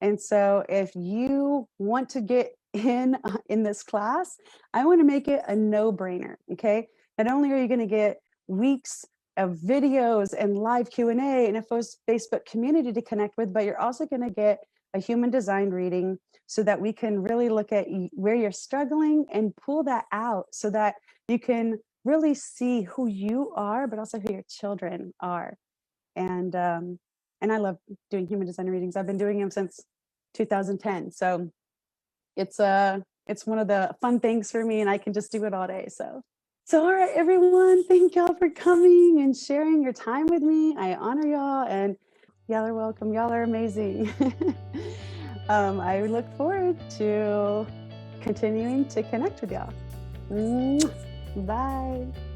Speaker 1: And so if you want to get in this class, I want to make it a no-brainer, okay? not only are you going to get weeks of videos and live Q&A and a Facebook community to connect with, but you're also going to get a human design reading so that we can really look at where you're struggling and pull that out so that you can really see who you are, but also who your children are. And I love doing human design readings. I've been doing them since 2010. So it's one of the fun things for me, and I can just do it all day. So all right, everyone, thank y'all for coming and sharing your time with me. I honor y'all, and y'all are welcome. Y'all are amazing. I look forward to continuing to connect with y'all. Bye.